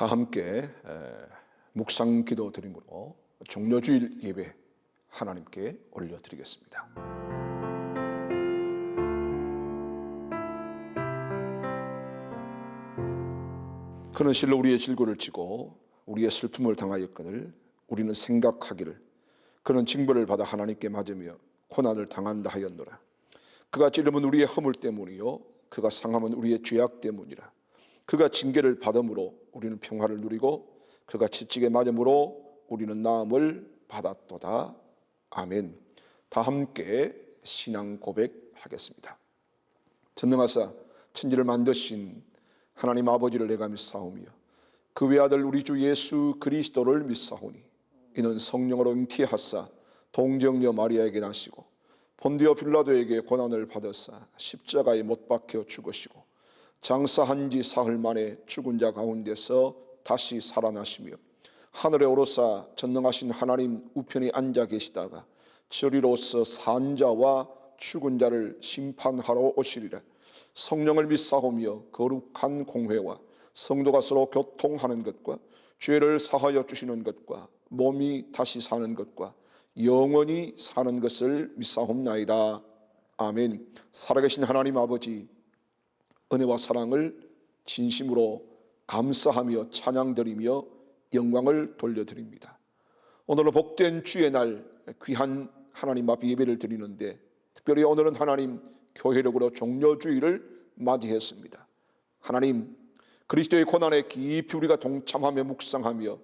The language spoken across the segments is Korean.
다 함께 묵상 기도 드림으로 종료주일 예배 하나님께 올려드리겠습니다. 그는 실로 우리의 질고를 지고 우리의 슬픔을 당하였거늘 우리는 생각하기를 그는 징벌을 받아 하나님께 맞으며 고난을 당한다 하였노라. 그가 찔림은 우리의 허물 때문이요 그가 상함은 우리의 죄악 때문이라. 그가 징계를 받음으로 우리는 평화를 누리고 그가 채찍에 맞음으로 우리는 나음을 받았도다. 아멘. 다 함께 신앙 고백하겠습니다. 전능하사 천지를 만드신 하나님 아버지를 내가 믿사오며 그 외아들 우리 주 예수 그리스도를 믿사오니 이는 성령으로 잉태하사 동정녀 마리아에게 나시고 본디오 빌라도에게 고난을 받으사 십자가에 못 박혀 죽으시고 장사한 지 사흘 만에 죽은 자 가운데서 다시 살아나시며 하늘에 오르사 전능하신 하나님 우편에 앉아 계시다가 저리로서 산 자와 죽은 자를 심판하러 오시리라. 성령을 믿사오며 거룩한 공회와 성도가 서로 교통하는 것과 죄를 사하여 주시는 것과 몸이 다시 사는 것과 영원히 사는 것을 믿사옵나이다. 아멘. 살아계신 하나님 아버지, 은혜와 사랑을 진심으로 감사하며 찬양드리며 영광을 돌려드립니다. 오늘은 복된 주의 날 귀한 하나님 앞에 예배를 드리는데 특별히 오늘은 하나님 교회력으로 종료주일을 맞이했습니다. 하나님, 그리스도의 고난에 깊이 우리가 동참하며 묵상하며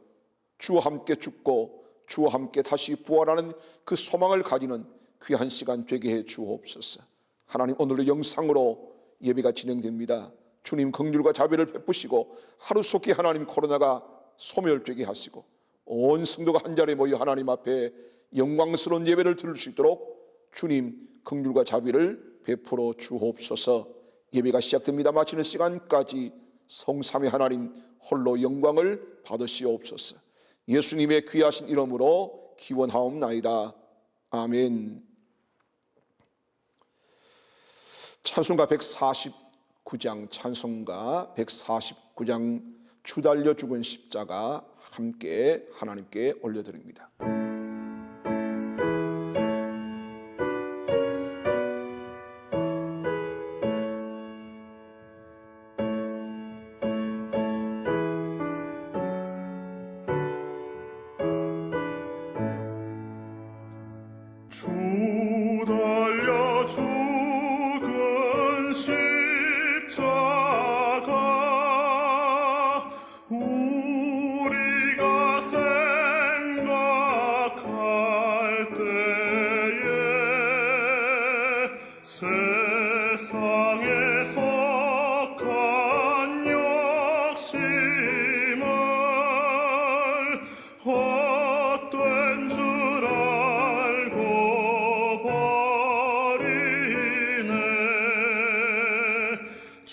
주와 함께 죽고 주와 함께 다시 부활하는 그 소망을 가지는 귀한 시간 되게 해 주옵소서. 하나님, 오늘의 영상으로 예배가 진행됩니다. 주님 긍휼과 자비를 베푸시고 하루속히 하나님 코로나가 소멸되게 하시고 온 성도가 한자리에 모여 하나님 앞에 영광스러운 예배를 드릴 수 있도록 주님 긍휼과 자비를 베풀어 주옵소서. 예배가 시작됩니다. 마치는 시간까지 성삼위 하나님 홀로 영광을 받으시옵소서. 예수님의 귀하신 이름으로 기원하옵나이다. 아멘. 찬송가 149장 찬송가 149장 주 달려 죽은 십자가 함께 하나님께 올려드립니다. 주 달려 죽은 십자가 우리가 생각할 때에 세상에 속한 욕심을 헛된 줄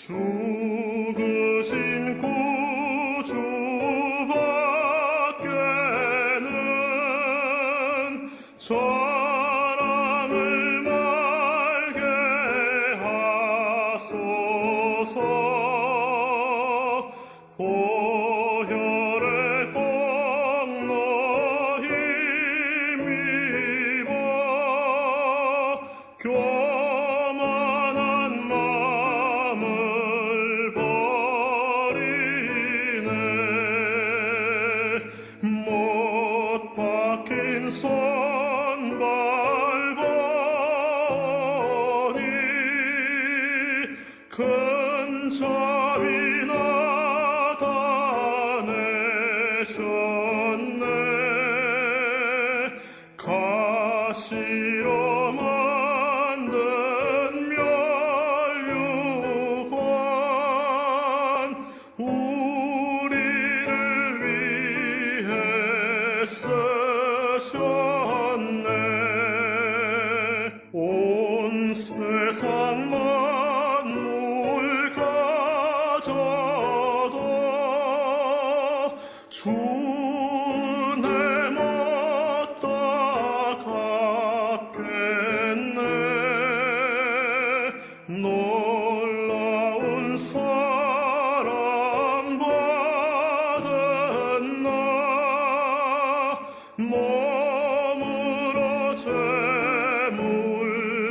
죽으신 구주밖에는 사랑을 말게 하소서. 보혈의 공로 힘입어 교만한 마음을 버리네. 못 박힌 손 밟으니 큰 자비 나타내셨네. 가시로 만든 멸류관 우리를 위해 쓰셨네. 온 세상 만물 가져도 주 은혜 못 갚겠네. 놀라운 사랑 받은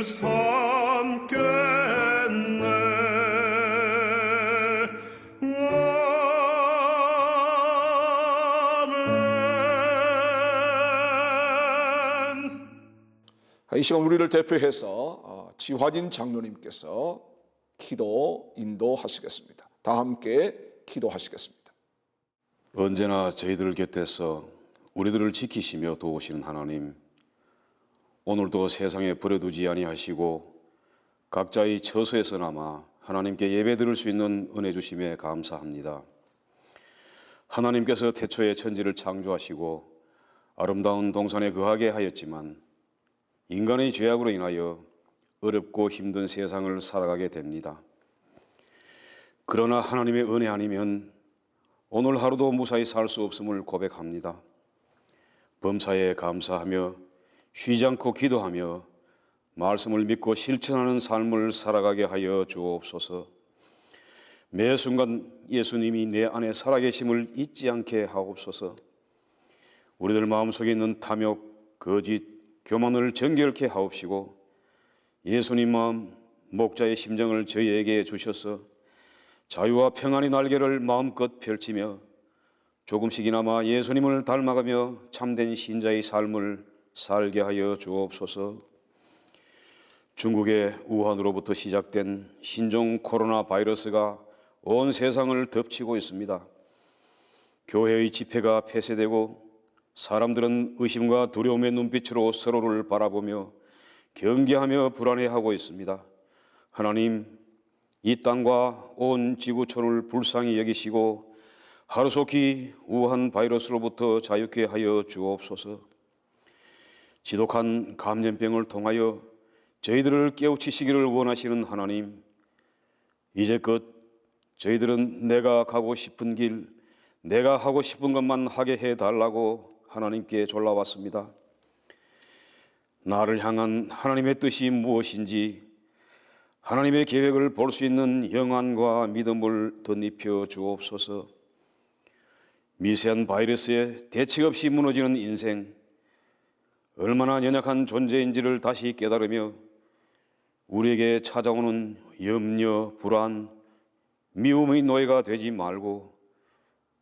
삼겠네. 아멘. 이 시간 우리를 대표해서 지화진 장로님께서 기도 인도하시겠습니다. 다 함께 기도하시겠습니다. 언제나 저희들 곁에서 우리들을 지키시며 도우시는 하나님, 오늘도 세상에 버려두지 아니하시고 각자의 처소에서나마 하나님께 예배드릴 수 있는 은혜 주심에 감사합니다. 하나님께서 태초에 천지를 창조하시고 아름다운 동산에 거하게 하였지만 인간의 죄악으로 인하여 어렵고 힘든 세상을 살아가게 됩니다. 그러나 하나님의 은혜 아니면 오늘 하루도 무사히 살 수 없음을 고백합니다. 범사에 감사하며 쉬지 않고 기도하며 말씀을 믿고 실천하는 삶을 살아가게 하여 주옵소서. 매 순간 예수님이 내 안에 살아계심을 잊지 않게 하옵소서. 우리들 마음속에 있는 탐욕, 거짓, 교만을 정결케 하옵시고 예수님 마음, 목자의 심정을 저희에게 주셔서 자유와 평안의 날개를 마음껏 펼치며 조금씩이나마 예수님을 닮아가며 참된 신자의 삶을 살게 하여 주옵소서. 중국의 우한으로부터 시작된 신종 코로나 바이러스가 온 세상을 덮치고 있습니다. 교회의 집회가 폐쇄되고 사람들은 의심과 두려움의 눈빛으로 서로를 바라보며 경계하며 불안해하고 있습니다. 하나님, 이 땅과 온 지구촌을 불쌍히 여기시고 하루속히 우한 바이러스로부터 자유케 하여 주옵소서. 지독한 감염병을 통하여 저희들을 깨우치시기를 원하시는 하나님, 이제껏 저희들은 내가 가고 싶은 길, 내가 하고 싶은 것만 하게 해달라고 하나님께 졸라왔습니다. 나를 향한 하나님의 뜻이 무엇인지 하나님의 계획을 볼 수 있는 영안과 믿음을 덧입혀 주옵소서. 미세한 바이러스에 대책 없이 무너지는 인생, 얼마나 연약한 존재인지를 다시 깨달으며 우리에게 찾아오는 염려, 불안, 미움의 노예가 되지 말고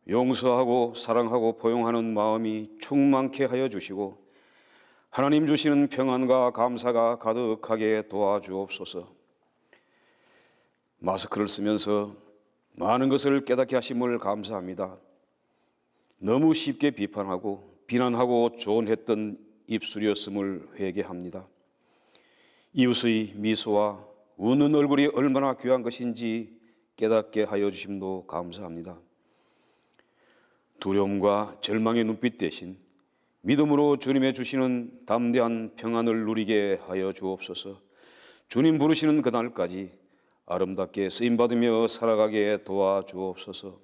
용서하고 사랑하고 포용하는 마음이 충만케 하여 주시고 하나님 주시는 평안과 감사가 가득하게 도와주옵소서. 마스크를 쓰면서 많은 것을 깨닫게 하심을 감사합니다. 너무 쉽게 비판하고 비난하고 조언했던 입술이었음을 회개합니다. 이웃의 미소와 웃는 얼굴이 얼마나 귀한 것인지 깨닫게 하여 주심도 감사합니다. 두려움과 절망의 눈빛 대신 믿음으로 주님의 주시는 담대한 평안을 누리게 하여 주옵소서. 주님 부르시는 그날까지 아름답게 쓰임받으며 살아가게 도와주옵소서.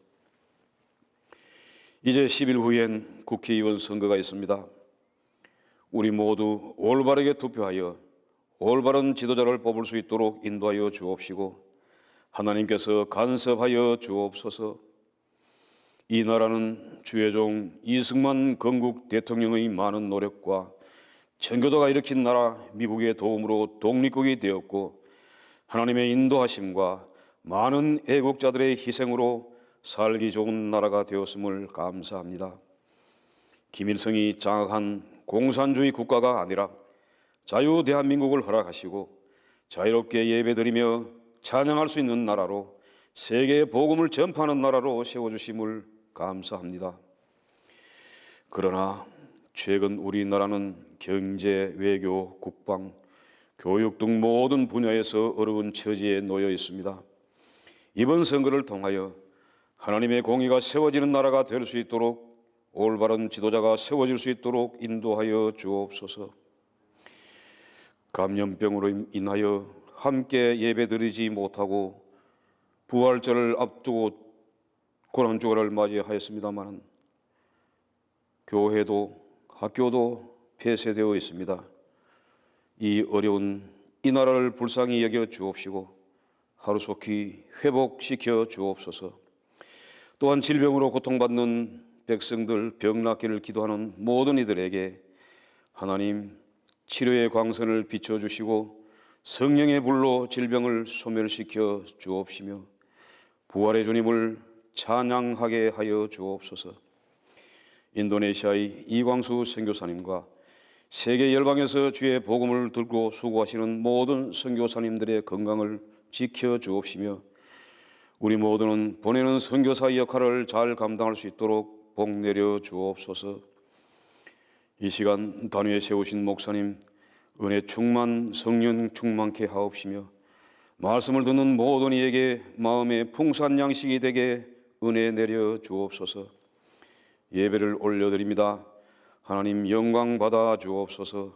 이제 10일 후엔 국회의원 선거가 있습니다. 우리 모두 올바르게 투표하여 올바른 지도자를 뽑을 수 있도록 인도하여 주옵시고 하나님께서 간섭하여 주옵소서. 이 나라는 주의 종 이승만 건국 대통령의 많은 노력과 청교도가 일으킨 나라 미국의 도움으로 독립국이 되었고 하나님의 인도하심과 많은 애국자들의 희생으로 살기 좋은 나라가 되었음을 감사합니다. 김일성이 장악한 공산주의 국가가 아니라 자유 대한민국을 허락하시고 자유롭게 예배드리며 찬양할 수 있는 나라로 세계의 복음을 전파하는 나라로 세워주심을 감사합니다. 그러나 최근 우리나라는 경제, 외교, 국방, 교육 등 모든 분야에서 어려운 처지에 놓여 있습니다. 이번 선거를 통하여 하나님의 공의가 세워지는 나라가 될 수 있도록 올바른 지도자가 세워질 수 있도록 인도하여 주옵소서. 감염병으로 인하여 함께 예배드리지 못하고 부활절을 앞두고 고난주간을 맞이하였습니다만 교회도 학교도 폐쇄되어 있습니다. 이 어려운 이 나라를 불쌍히 여겨 주옵시고 하루속히 회복시켜 주옵소서. 또한 질병으로 고통받는 백성들, 병 낫기를 기도하는 모든 이들에게 하나님 치료의 광선을 비춰주시고 성령의 불로 질병을 소멸시켜 주옵시며 부활의 주님을 찬양하게 하여 주옵소서. 인도네시아의 이광수 선교사님과 세계 열방에서 주의 복음을 들고 수고하시는 모든 선교사님들의 건강을 지켜 주옵시며 우리 모두는 보내는 선교사의 역할을 잘 감당할 수 있도록 복 내려 주옵소서. 이 시간 단위에 세우신 목사님 은혜 충만 성령 충만케 하옵시며 말씀을 듣는 모든 이에게 마음의 풍성한 양식이 되게 은혜 내려 주옵소서. 예배를 올려드립니다. 하나님 영광 받아 주옵소서.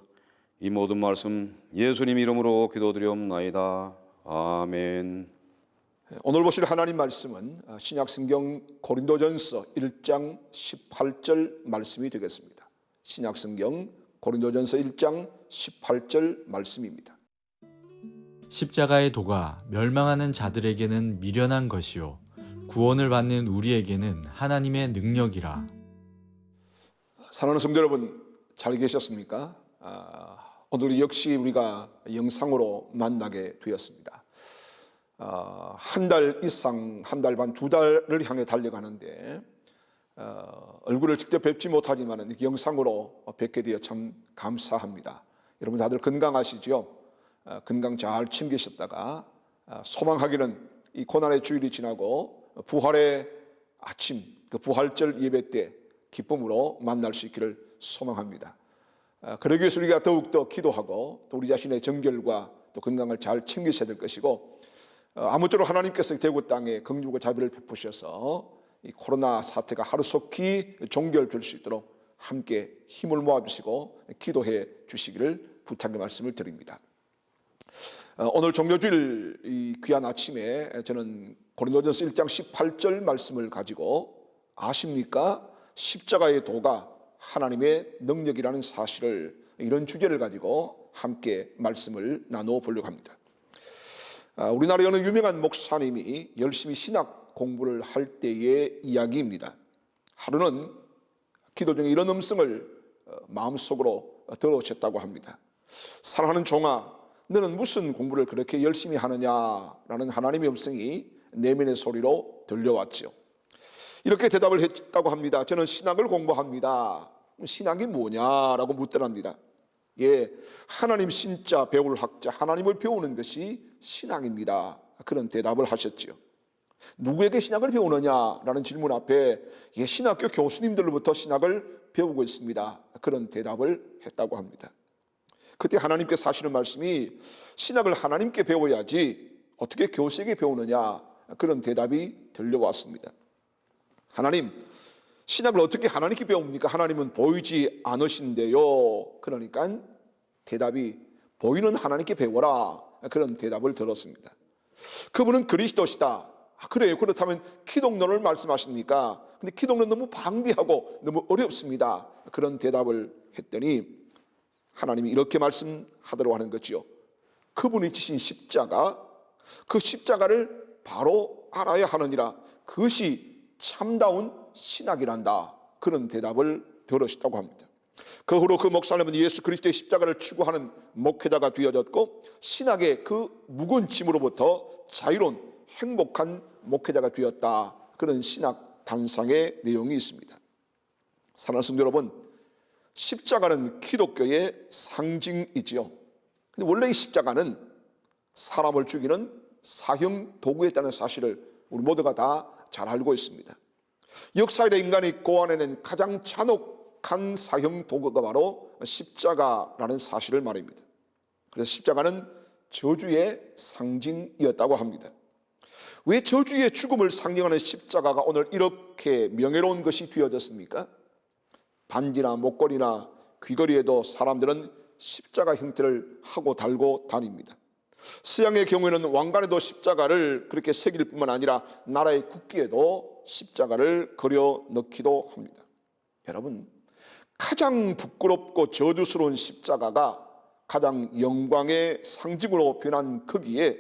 이 모든 말씀 예수님 이름으로 기도드리옵나이다. 아멘. 오늘 보실 하나님 말씀은 신약성경 고린도전서 1장 18절 말씀이 되겠습니다. 신약성경 고린도전서 1장 18절 말씀입니다. 십자가의 도가 멸망하는 자들에게는 미련한 것이요 구원을 받는 우리에게는 하나님의 능력이라. 사랑하는 성도 여러분, 잘 계셨습니까? 오늘 역시 우리가 영상으로 만나게 되었습니다. 한 달 이상, 한 달 반, 두 달을 향해 달려가는데 얼굴을 직접 뵙지 못하지만 영상으로 뵙게 되어 참 감사합니다. 여러분 다들 건강하시죠? 건강 잘 챙기셨다가 소망하기는 이 고난의 주일이 지나고 부활의 아침, 그 부활절 예배 때 기쁨으로 만날 수 있기를 소망합니다. 그러기 위해서 우리가 더욱더 기도하고 또 우리 자신의 정결과 또 건강을 잘 챙기셔야 될 것이고 아무쪼록 하나님께서 대구 땅에 긍휼과 자비를 베푸셔서 이 코로나 사태가 하루속히 종결될 수 있도록 함께 힘을 모아주시고 기도해 주시기를 부탁의 말씀을 드립니다. 오늘 종료주일 이 귀한 아침에 저는 고린도전서 1장 18절 말씀을 가지고 아십니까? 십자가의 도가 하나님의 능력이라는 사실을 이런 주제를 가지고 함께 말씀을 나누어 보려고 합니다. 우리나라에 어느 유명한 목사님이 열심히 신학 공부를 할 때의 이야기입니다. 하루는 기도 중에 이런 음성을 마음속으로 들으셨다고 합니다. 사랑하는 종아, 너는 무슨 공부를 그렇게 열심히 하느냐라는 하나님의 음성이 내면의 소리로 들려왔죠. 이렇게 대답을 했다고 합니다. 저는 신학을 공부합니다. 신학이 뭐냐라고 묻더랍니다. 예, 하나님 신자 배울 학자, 하나님을 배우는 것이 신학입니다. 그런 대답을 하셨죠. 누구에게 신학을 배우느냐라는 질문 앞에 예, 신학교 교수님들로부터 신학을 배우고 있습니다. 그런 대답을 했다고 합니다. 그때 하나님께서 하시는 말씀이 신학을 하나님께 배워야지 어떻게 교수에게 배우느냐, 그런 대답이 들려왔습니다. 하나님, 신학을 어떻게 하나님께 배웁니까? 하나님은 보이지 않으신데요. 그러니까 대답이 보이는 하나님께 배워라, 그런 대답을 들었습니다. 그분은 그리스도시다. 그래요. 그렇다면 기독론을 말씀하십니까? 근데 기독론 너무 방대하고 너무 어렵습니다. 그런 대답을 했더니 하나님이 이렇게 말씀하도록 하는 거지요. 그분이 지신 십자가, 그 십자가를 바로 알아야 하느니라. 그것이 참다운 신학이란다. 그런 대답을 들으셨다고 합니다. 그 후로 그 목사님은 예수 그리스도의 십자가를 추구하는 목회자가 되어졌고 신학의 그 무거운 짐으로부터 자유로운 행복한 목회자가 되었다. 그런 신학 단상의 내용이 있습니다. 사랑하는 성도 여러분, 십자가는 기독교의 상징이지요. 근데 원래 이 십자가는 사람을 죽이는 사형 도구였다는 사실을 우리 모두가 다 잘 알고 있습니다. 역사의 인간이 고안해낸 가장 잔혹한 사형 도구가 바로 십자가라는 사실을 말입니다. 그래서 십자가는 저주의 상징이었다고 합니다. 왜 저주의 죽음을 상징하는 십자가가 오늘 이렇게 명예로운 것이 되어졌습니까? 반지나 목걸이나 귀걸이에도 사람들은 십자가 형태를 하고 달고 다닙니다. 서양의 경우에는 왕관에도 십자가를 그렇게 새길 뿐만 아니라 나라의 국기에도 십자가를 그려 넣기도 합니다. 여러분, 가장 부끄럽고 저주스러운 십자가가 가장 영광의 상징으로 변한 거기에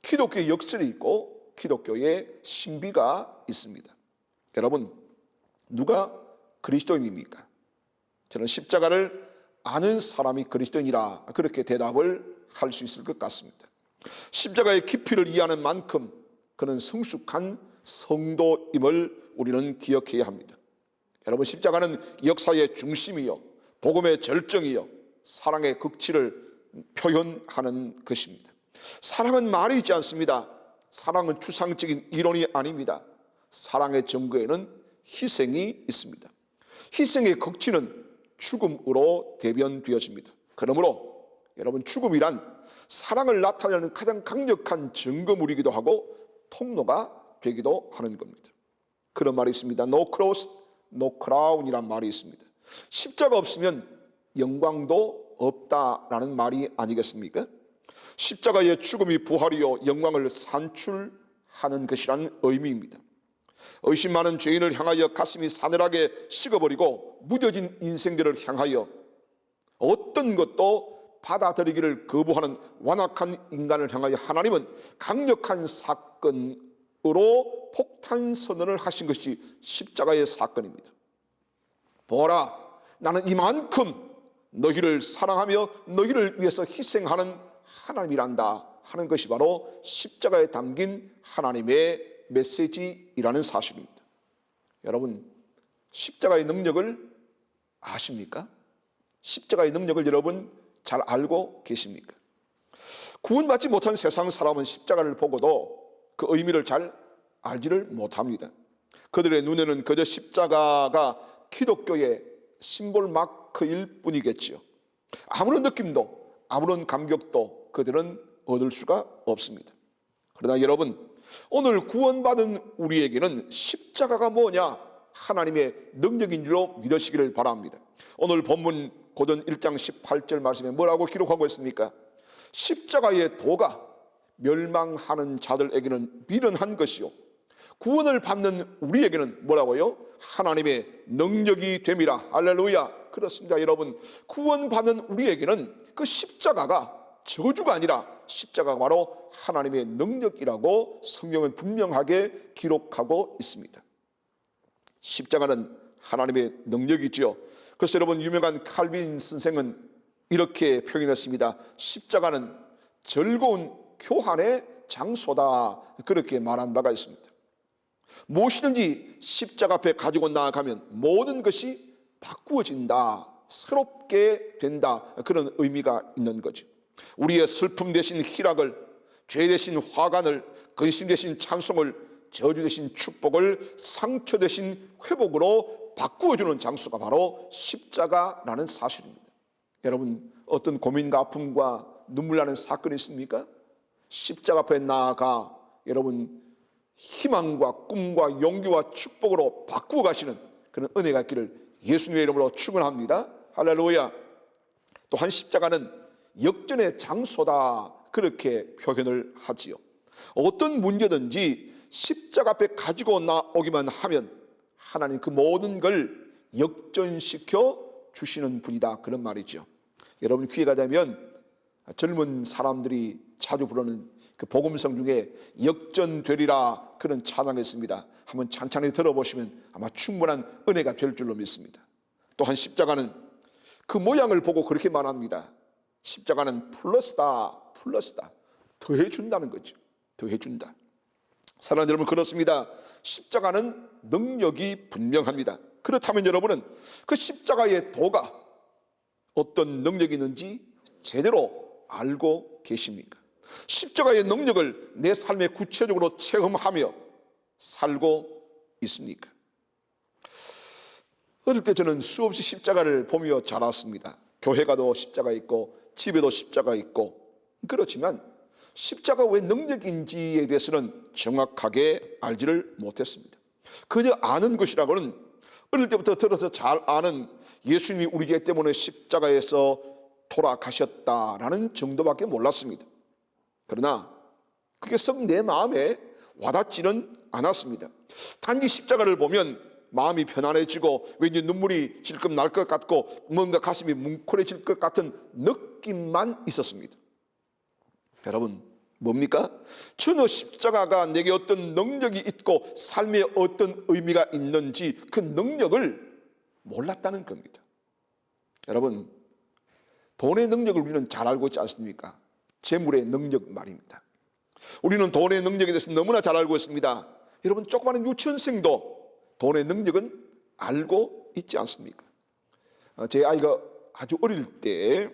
기독교의 역설이 있고 기독교의 신비가 있습니다. 여러분, 누가 그리스도인입니까? 저는 십자가를 아는 사람이 그리스도인이라 그렇게 대답을 할 수 있을 것 같습니다. 십자가의 깊이를 이해하는 만큼 그는 성숙한 성도임을 우리는 기억해야 합니다. 여러분, 십자가는 역사의 중심이요 복음의 절정이요 사랑의 극치를 표현하는 것입니다. 사랑은 말이 있지 않습니다. 사랑은 추상적인 이론이 아닙니다. 사랑의 증거에는 희생이 있습니다. 희생의 극치는 죽음으로 대변되어집니다. 그러므로 여러분, 죽음이란 사랑을 나타내는 가장 강력한 증거물이기도 하고 통로가 되기도 하는 겁니다. 그런 말이 있습니다. No cross, no crown이란 말이 있습니다. 십자가 없으면 영광도 없다라는 말이 아니겠습니까? 십자가의 죽음이 부활이요 영광을 산출하는 것이란 의미입니다. 의심 많은 죄인을 향하여 가슴이 사늘하게 식어버리고 무뎌진 인생들을 향하여 어떤 것도 받아들이기를 거부하는 완악한 인간을 향하여 하나님은 강력한 사건으로 폭탄 선언을 하신 것이 십자가의 사건입니다. 보아라, 나는 이만큼 너희를 사랑하며 너희를 위해서 희생하는 하나님이란다 하는 것이 바로 십자가에 담긴 하나님의 메시지이라는 사실입니다. 여러분, 십자가의 능력을 아십니까? 십자가의 능력을 여러분 잘 알고 계십니까? 구원받지 못한 세상 사람은 십자가를 보고도 그 의미를 잘 알지를 못합니다. 그들의 눈에는 그저 십자가가 기독교의 심볼 마크일 뿐이겠지요. 아무런 느낌도 아무런 감격도 그들은 얻을 수가 없습니다. 그러나 여러분, 오늘 구원받은 우리에게는 십자가가 뭐냐? 하나님의 능력인 줄로 믿으시기를 바랍니다. 오늘 본문 고전 1장 18절 말씀에 뭐라고 기록하고 있습니까? 십자가의 도가 멸망하는 자들에게는 미련한 것이요 구원을 받는 우리에게는 뭐라고요? 하나님의 능력이 됨이라. 할렐루야. 그렇습니다. 여러분, 구원받는 우리에게는 그 십자가가 저주가 아니라 십자가가 바로 하나님의 능력이라고 성경은 분명하게 기록하고 있습니다. 십자가는 하나님의 능력이죠. 그래서 여러분, 유명한 칼빈 선생은 이렇게 표현했습니다. 십자가는 즐거운 교환의 장소다, 그렇게 말한 바가 있습니다. 무엇이든지 십자가 앞에 가지고 나아가면 모든 것이 바꾸어진다, 새롭게 된다, 그런 의미가 있는 거죠. 우리의 슬픔 대신 희락을, 죄 대신 화관을, 근심 대신 찬송을, 저주 대신 축복을, 상처 대신 회복으로 바꾸어주는 장소가 바로 십자가라는 사실입니다. 여러분, 어떤 고민과 아픔과 눈물 나는 사건이 있습니까? 십자가 앞에 나아가 여러분 희망과 꿈과 용기와 축복으로 바꾸어 가시는 그런 은혜가 있기를 예수님의 이름으로 축원합니다. 할렐루야. 또한 십자가는 역전의 장소다, 그렇게 표현을 하지요. 어떤 문제든지 십자가 앞에 가지고 나오기만 하면 하나님 그 모든 걸 역전시켜 주시는 분이다, 그런 말이죠. 여러분, 기회가 되면 젊은 사람들이 자주 부르는 그 복음성 중에 역전되리라, 그런 찬양이 있습니다. 한번 찬찬히 들어보시면 아마 충분한 은혜가 될 줄로 믿습니다. 또한 십자가는 그 모양을 보고 그렇게 말합니다. 십자가는 플러스다, 더해준다는 거죠. 더해준다. 사랑하는 여러분, 그렇습니다. 십자가는 능력이 분명합니다. 그렇다면 여러분은 그 십자가의 도가 어떤 능력이 있는지 제대로 알고 계십니까? 십자가의 능력을 내 삶에 구체적으로 체험하며 살고 있습니까? 어릴 때 저는 수없이 십자가를 보며 자랐습니다. 교회 가도 십자가 있고 집에도 십자가 있고, 그렇지만 십자가 왜 능력인지에 대해서는 정확하게 알지를 못했습니다. 그저 아는 것이라고는 어릴 때부터 들어서 잘 아는 예수님이 우리 죄 때문에 십자가에서 돌아가셨다라는 정도밖에 몰랐습니다. 그러나 그게 썩 내 마음에 와닿지는 않았습니다. 단지 십자가를 보면 마음이 편안해지고 왠지 눈물이 질끔 날 것 같고 뭔가 가슴이 뭉클해질 것 같은 느낌만 있었습니다. 여러분, 뭡니까? 전혀 십자가가 내게 어떤 능력이 있고 삶에 어떤 의미가 있는지 그 능력을 몰랐다는 겁니다. 여러분, 돈의 능력을 우리는 잘 알고 있지 않습니까? 재물의 능력 말입니다. 우리는 돈의 능력에 대해서 너무나 잘 알고 있습니다. 여러분, 조그마한 유치원생도 돈의 능력은 알고 있지 않습니까? 제 아이가 아주 어릴 때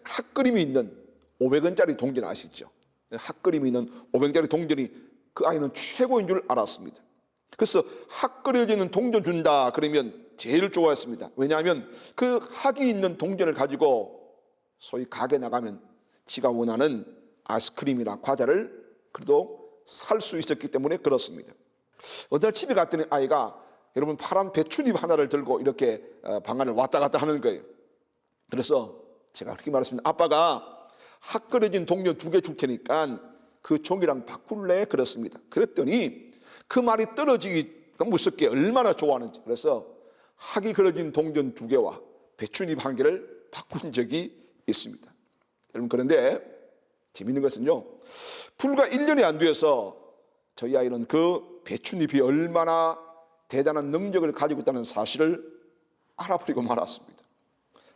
핫그림이 있는 500원짜리 동전 아시죠? 핫그림이 있는 500원짜리 동전이 그 아이는 최고인 줄 알았습니다. 그래서 핫 그려지는 동전 준다 그러면 제일 좋아했습니다. 왜냐하면 그 학이 있는 동전을 가지고 소위 가게 나가면 지가 원하는 아이스크림이나 과자를 그래도 살 수 있었기 때문에 그렇습니다. 어느 날 집에 갔더니 아이가 여러분 파란 배춧잎 하나를 들고 이렇게 방 안을 왔다 갔다 하는 거예요. 그래서 제가 그렇게 말했습니다. 아빠가 핫 그려진 동전 2개 줄 테니까 그 종이랑 바꿀래? 그랬습니다. 그랬더니 그 말이 떨어지기 무섭게 얼마나 좋아하는지. 그래서 학이 그려진 동전 2개와 배춧잎 1개를 바꾼 적이 있습니다. 여러분, 그런데 재밌는 것은요, 불과 1년이 안 돼서 저희 아이는 그 배춧잎이 얼마나 대단한 능력을 가지고 있다는 사실을 알아버리고 말았습니다.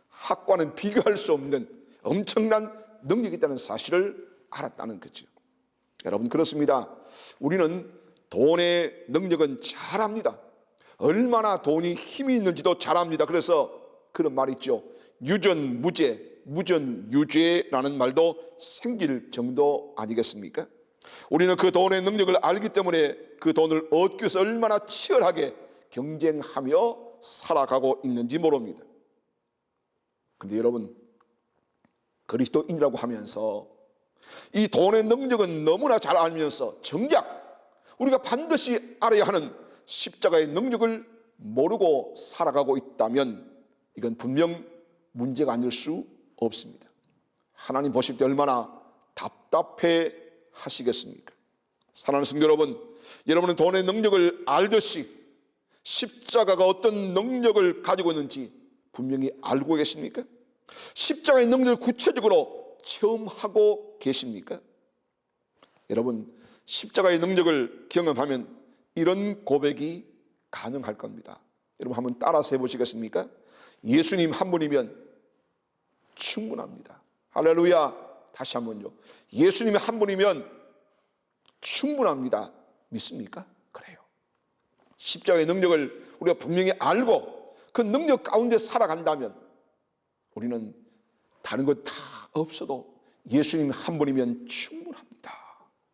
학과는 비교할 수 없는 엄청난 능력이 있다는 사실을 알았다는 거죠. 여러분, 그렇습니다. 우리는 돈의 능력은 잘 압니다. 얼마나 돈이 힘이 있는지도 잘 압니다. 그래서 그런 말이 있죠. 유전무죄, 무전유죄라는 말도 생길 정도 아니겠습니까? 우리는 그 돈의 능력을 알기 때문에 그 돈을 얻기 위해서 얼마나 치열하게 경쟁하며 살아가고 있는지 모릅니다. 그런데 여러분, 그리스도인이라고 하면서 이 돈의 능력은 너무나 잘 알면서 정작 우리가 반드시 알아야 하는 십자가의 능력을 모르고 살아가고 있다면 이건 분명 문제가 아닐 수 없습니다. 하나님 보실 때 얼마나 답답해 하시겠습니까? 사랑하는 성도 여러분, 여러분은 돈의 능력을 알듯이 십자가가 어떤 능력을 가지고 있는지 분명히 알고 계십니까? 십자가의 능력을 구체적으로 체험하고 계십니까? 여러분, 십자가의 능력을 경험하면 이런 고백이 가능할 겁니다. 여러분, 한번 따라서 해보시겠습니까? 예수님 한 분이면 충분합니다. 할렐루야. 다시 한번요. 예수님이 한 분이면 충분합니다. 믿습니까? 그래요. 십자가의 능력을 우리가 분명히 알고 그 능력 가운데 살아간다면 우리는 다른 것 다 없어도 예수님 한 분이면 충분합니다.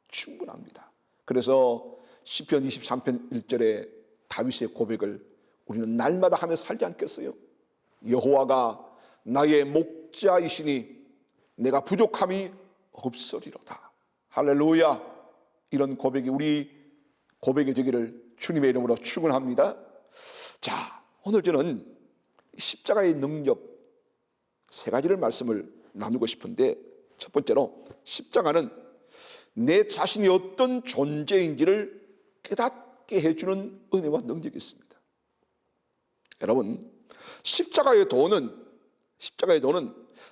충분합니다. 그래서 시편 23편 1절에 다윗의 고백을 우리는 날마다 하며 살지 않겠어요? 여호와가 나의 목자이시니 내가 부족함이 없으리로다. 할렐루야. 이런 고백이 우리 고백이 되기를 주님의 이름으로 축원합니다. 자, 오늘 저는 십자가의 능력 3가지를 말씀을 나누고 싶은데, 첫 번째로 십자가는 내 자신이 어떤 존재인지를 깨닫게 해주는 은혜와 능력이 있습니다. 여러분, 십자가의 도는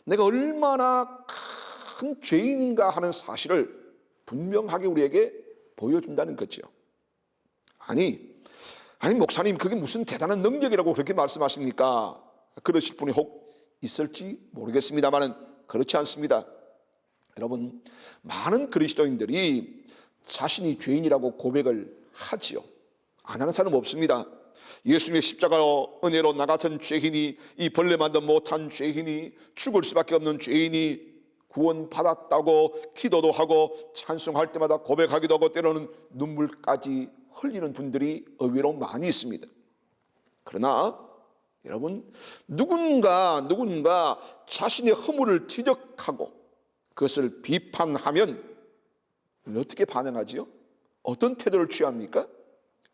내가 얼마나 큰 죄인인가 하는 사실을 분명하게 우리에게 보여준다는 거죠. 아니 목사님, 그게 무슨 대단한 능력이라고 그렇게 말씀하십니까? 그러실 분이 혹 있을지 모르겠습니다만은 그렇지 않습니다. 여러분, 많은 그리스도인들이 자신이 죄인이라고 고백을 하지요. 안 하는 사람 없습니다. 예수님의 십자가 은혜로 나 같은 죄인이, 이 벌레 만든 못한 죄인이, 죽을 수밖에 없는 죄인이 구원받았다고 기도도 하고 찬송할 때마다 고백하기도 하고 때로는 눈물까지 흘리는 분들이 의외로 많이 있습니다. 그러나 여러분, 누군가 자신의 허물을 지적하고 그것을 비판하면 어떻게 반응하지요? 어떤 태도를 취합니까?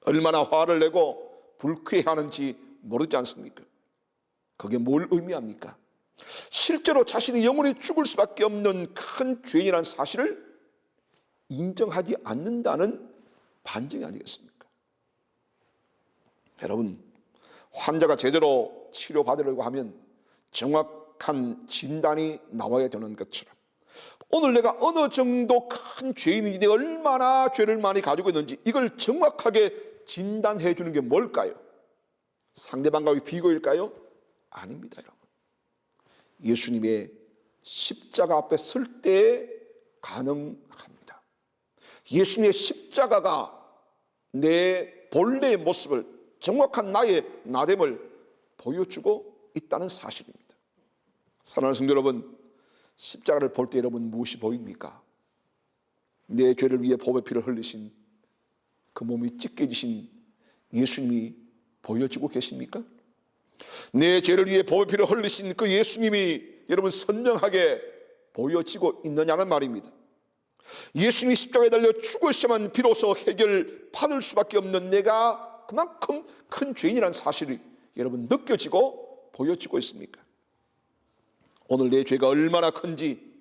얼마나 화를 내고 불쾌해하는지 모르지 않습니까? 그게 뭘 의미합니까? 실제로 자신이 영원히 죽을 수밖에 없는 큰 죄인이라는 사실을 인정하지 않는다는 반증이 아니겠습니까? 여러분, 환자가 제대로 치료받으려고 하면 정확한 진단이 나와야 되는 것처럼 오늘 내가 어느 정도 큰 죄인인지, 내가 얼마나 죄를 많이 가지고 있는지 이걸 정확하게 진단해 주는 게 뭘까요? 상대방과의 비교일까요? 아닙니다, 여러분. 예수님의 십자가 앞에 설 때 가능합니다. 예수님의 십자가가 내 본래의 모습을, 정확한 나의 나됨을 보여주고 있다는 사실입니다. 사랑하는 성도 여러분, 십자가를 볼 때 여러분 무엇이 보입니까? 내 죄를 위해 보배 피를 흘리신 그 몸이 찢겨지신 예수님이 보여지고 계십니까? 내 죄를 위해 보배 피를 흘리신 그 예수님이 여러분 선명하게 보여지고 있느냐는 말입니다. 예수님이 십자가에 달려 죽으셔야만 비로소 해결받을 수밖에 없는 내가 그만큼 큰 죄인이라는 사실이 여러분 느껴지고 보여지고 있습니까? 오늘 내 죄가 얼마나 큰지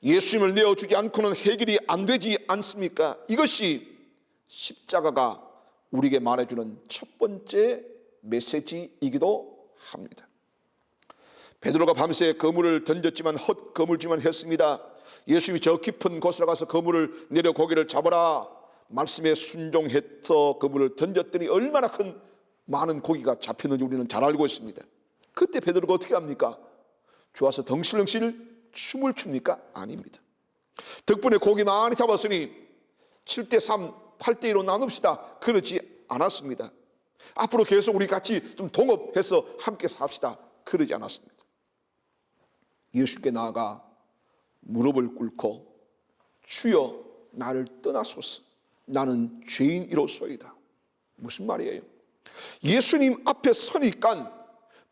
예수님을 내어주지 않고는 해결이 안 되지 않습니까? 이것이 십자가가 우리에게 말해주는 첫 번째 메시지이기도 합니다. 베드로가 밤새 그물을 던졌지만 헛그물질만 했습니다. 예수님이 저 깊은 곳으로 가서 그물을 내려 고기를 잡아라 말씀에 순종해서 그물을 던졌더니 얼마나 큰 많은 고기가 잡혔는지 우리는 잘 알고 있습니다. 그때 베드로가 어떻게 합니까? 좋아서 덩실덩실 춤을 춥니까? 아닙니다. 덕분에 고기 많이 잡았으니 7대3, 8대2로 나눕시다. 그러지 않았습니다. 앞으로 계속 우리 같이 좀 동업해서 함께 삽시다. 그러지 않았습니다. 예수께 나아가 무릎을 꿇고 주여 나를 떠나소서 나는 죄인이로소이다. 무슨 말이에요? 예수님 앞에 서니까,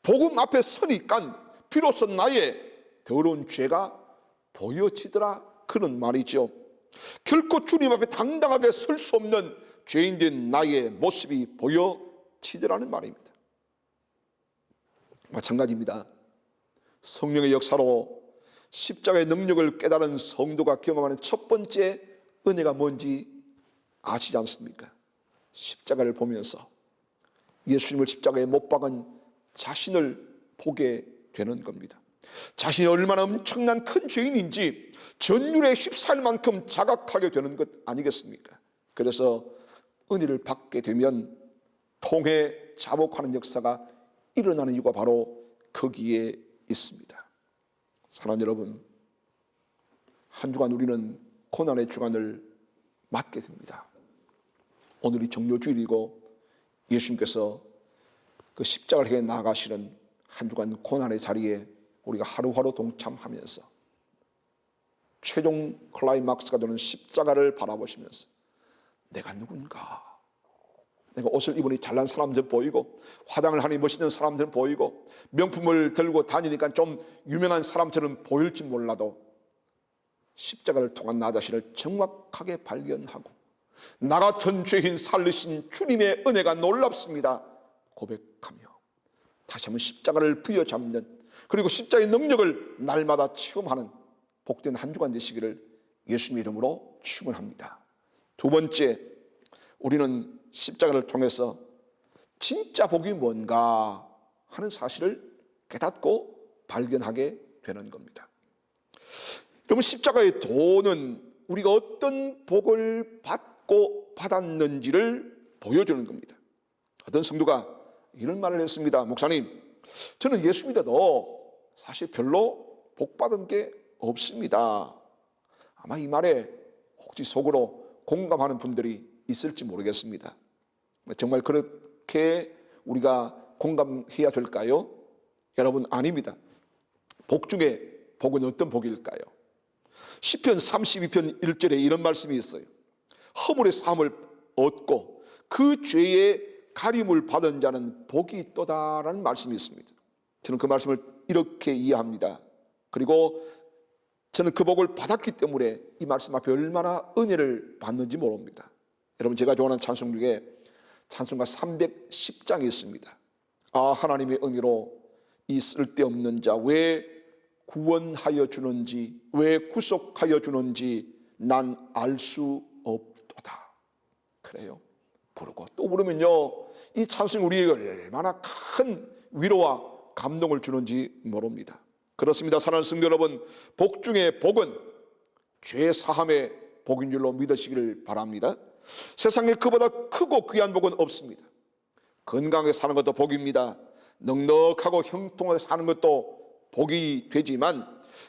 복음 앞에 서니까 비로소 나의 더러운 죄가 보여지더라, 그런 말이죠. 결코 주님 앞에 당당하게 설 수 없는 죄인된 나의 모습이 보여지더라는 말입니다. 마찬가지입니다. 성령의 역사로 십자가의 능력을 깨달은 성도가 경험하는 첫 번째 은혜가 뭔지 아시지 않습니까? 십자가를 보면서 예수님을 십자가에 못 박은 자신을 보게 되는 겁니다. 자신이 얼마나 엄청난 큰 죄인인지 전율에 휩싸일 만큼 자각하게 되는 것 아니겠습니까? 그래서 은혜를 받게 되면 통해 자복하는 역사가 일어나는 이유가 바로 거기에 있습니다. 사랑하는 여러분, 한 주간 우리는 고난의 주간을 맞게 됩니다. 오늘이 정료주일이고 예수님께서 그 십자가를 향해 나아가시는 한 주간 고난의 자리에 우리가 하루하루 동참하면서 최종 클라이막스가 되는 십자가를 바라보시면서 내가 누군가, 내가 옷을 입으니 잘난 사람들 보이고 화장을 하니 멋있는 사람들 보이고 명품을 들고 다니니까 좀 유명한 사람처럼 보일지 몰라도 십자가를 통한 나 자신을 정확하게 발견하고 나 같은 죄인 살리신 주님의 은혜가 놀랍습니다 고백하며 다시 한번 십자가를 부여잡는, 그리고 십자가의 능력을 날마다 체험하는 복된 한 주간 되시기를 예수님의 이름으로 축원합니다. 두 번째, 우리는 십자가를 통해서 진짜 복이 뭔가 하는 사실을 깨닫고 발견하게 되는 겁니다. 여러분, 십자가의 도는 우리가 어떤 복을 받고 받았는지를 보여주는 겁니다. 어떤 성도가 이런 말을 했습니다. 목사님, 저는 예수 믿어도 사실 별로 복 받은 게 없습니다. 아마 이 말에 혹시 속으로 공감하는 분들이 있을지 모르겠습니다. 정말 그렇게 우리가 공감해야 될까요? 여러분, 아닙니다. 복 중에 복은 어떤 복일까요? 시편 32편 1절에 이런 말씀이 있어요. 허물의 사함을 얻고 그 죄의 가림을 받은 자는 복이 있도다라는 말씀이 있습니다. 저는 그 말씀을 이렇게 이해합니다. 그리고 저는 그 복을 받았기 때문에 이 말씀 앞에 얼마나 은혜를 받는지 모릅니다. 여러분, 제가 좋아하는 찬송 중에 찬송가 310장이 있습니다. 아, 하나님의 은혜로 이 쓸데없는 자 왜 구원하여 주는지, 왜 구속하여 주는지 난 알 수 없도다. 그래요. 부르고 또 부르면요, 이 찬송이 우리에게 얼마나 큰 위로와 감동을 주는지 모릅니다. 그렇습니다. 사랑하는 성도 여러분, 복 중에 복은 죄 사함의 복인 줄로 믿으시기를 바랍니다. 세상에 그보다 크고 귀한 복은 없습니다. 건강하게 사는 것도 복입니다. 넉넉하고 형통하게 사는 것도 복이 되지만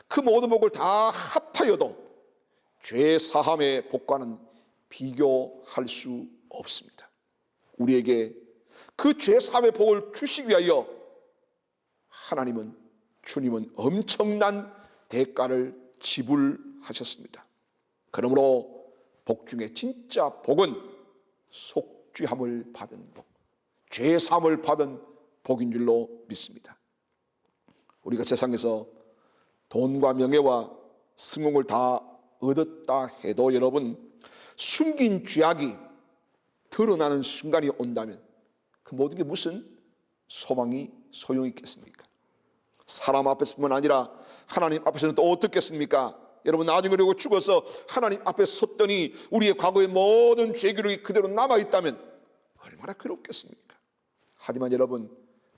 그 모든 복을 다 합하여도 죄 사함의 복과는 비교할 수 없습니다. 우리에게 그 죄 사함의 복을 주시기 위하여 주님은 엄청난 대가를 지불하셨습니다. 그러므로 복 중에 진짜 복은 속죄함을 받은 복, 죄 사함을 받은 복인 줄로 믿습니다. 우리가 세상에서 돈과 명예와 성공을 다 얻었다 해도 여러분, 숨긴 죄악이 드러나는 순간이 온다면 그 모든 게 무슨 소망이 소용이 있겠습니까? 사람 앞에서뿐만 아니라 하나님 앞에서는 또 어떻겠습니까? 여러분, 나중에 그리고 죽어서 하나님 앞에 섰더니 우리의 과거의 모든 죄 기록이 그대로 남아있다면 얼마나 괴롭겠습니까? 하지만 여러분,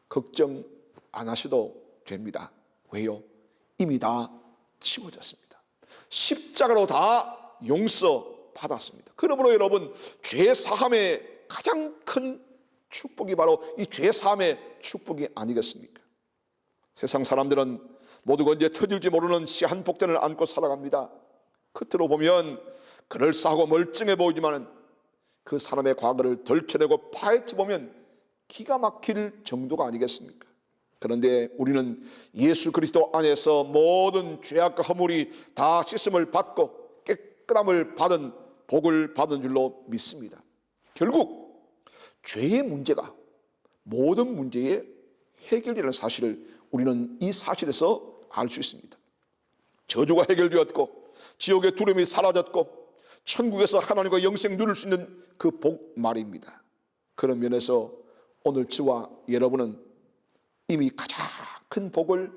걱정 안 하셔도 됩니다. 왜요? 이미 다 지워졌습니다. 십자가로 다 용서받았습니다. 그러므로 여러분, 죄 사함의 가장 큰 축복이 바로 이 죄 사함의 축복이 아니겠습니까? 세상 사람들은 모두가 언제 터질지 모르는 시한 복전을 안고 살아갑니다. 겉으로 보면 그럴싸하고 멀쩡해 보이지만 그 사람의 과거를 덜쳐내고 파헤쳐 보면 기가 막힐 정도가 아니겠습니까? 그런데 우리는 예수 그리스도 안에서 모든 죄악과 허물이 다 씻음을 받고 깨끗함을 받은 복을 받은 줄로 믿습니다. 결국 죄의 문제가 모든 문제의 해결이라는 사실을 우리는 이 사실에서 알 수 있습니다. 저주가 해결되었고 지옥의 두려움이 사라졌고 천국에서 하나님과 영생 누릴 수 있는 그 복 말입니다. 그런 면에서 오늘 저와 여러분은 이미 가장 큰 복을